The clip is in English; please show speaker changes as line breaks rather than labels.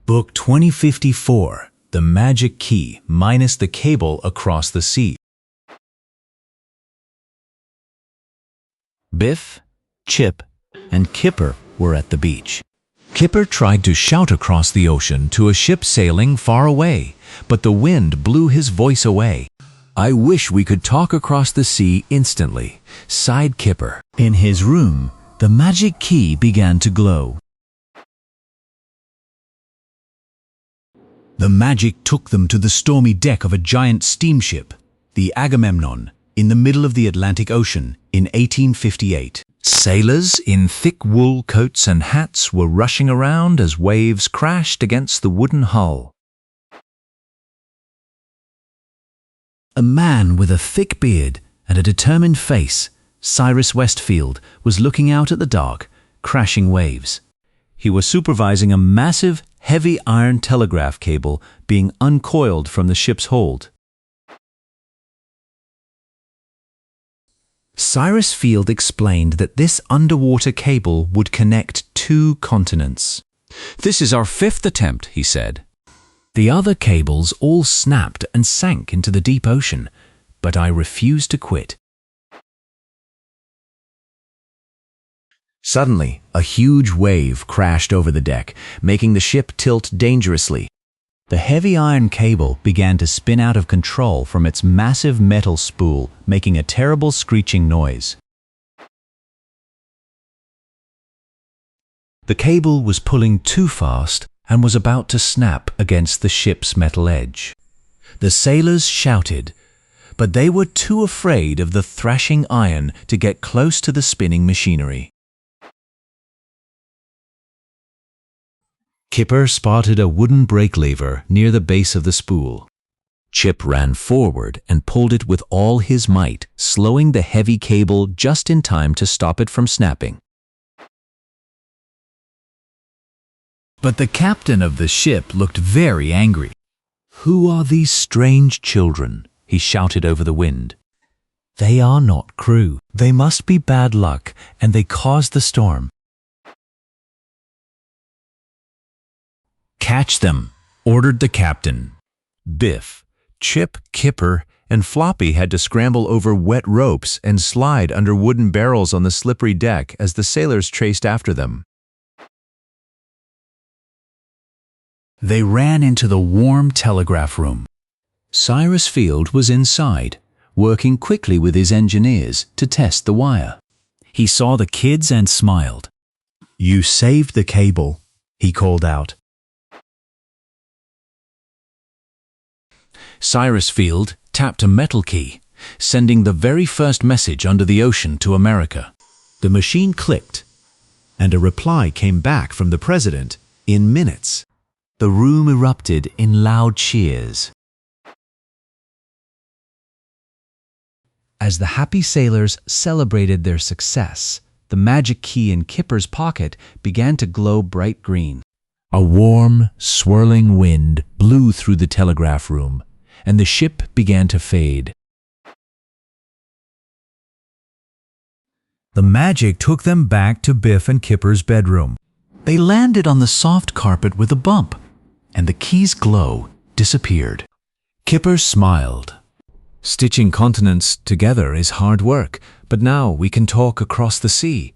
Book 2054, The Magic Key minus the cable across the sea. Biff, Chip, and Kipper were at the beach. Kipper tried to shout across the ocean to a ship sailing far away, but the wind blew his voice away. "I wish we could talk across the sea instantly," sighed Kipper. In his room, the magic key began to glow. The magic took them to the stormy deck of a giant steamship, the Agamemnon, in the middle of the Atlantic Ocean in 1858. Sailors in thick wool coats and hats were rushing around as waves crashed against the wooden hull. A man with a thick beard and a determined face, Cyrus West Field, was looking out at the dark, crashing waves. He was supervising a massive, heavy iron telegraph cable being uncoiled from the ship's hold. Cyrus Field explained that this underwater cable would connect two continents. "This is our 5th attempt," he said. "The other cables all snapped and sank into the deep ocean, but I refused to quit." Suddenly, a huge wave crashed over the deck, making the ship tilt dangerously. The heavy iron cable began to spin out of control from its massive metal spool, making a terrible screeching noise. The cable was pulling too fast and was about to snap against the ship's metal edge. The sailors shouted, but they were too afraid of the thrashing iron to get close to the spinning machinery. Kipper spotted a wooden brake lever near the base of the spool. Chip ran forward and pulled it with all his might, slowing the heavy cable just in time to stop it from snapping. But the captain of the ship looked very angry. "Who are these strange children?" he shouted over the wind. "They are not crew. They must be bad luck, and they caused the storm." "Catch them," ordered the captain. Biff, Chip, Kipper, and Floppy had to scramble over wet ropes and slide under wooden barrels on the slippery deck as the sailors chased after them. They ran into the warm telegraph room. Cyrus Field was inside, working quickly with his engineers to test the wire. He saw the kids and smiled. "You saved the cable," he called out. Cyrus Field tapped a metal key, sending the very first message under the ocean to America. The machine clicked, and a reply came back from the president in minutes. The room erupted in loud cheers. As the happy sailors celebrated their success, the magic key in Kipper's pocket began to glow bright green. A warm, swirling wind blew through the telegraph room, and the ship began to fade. The magic took them back to Biff and Kipper's bedroom. They landed on the soft carpet with a bump, and the key's glow disappeared. Kipper smiled. "Stitching continents together is hard work, but now we can talk across the sea,"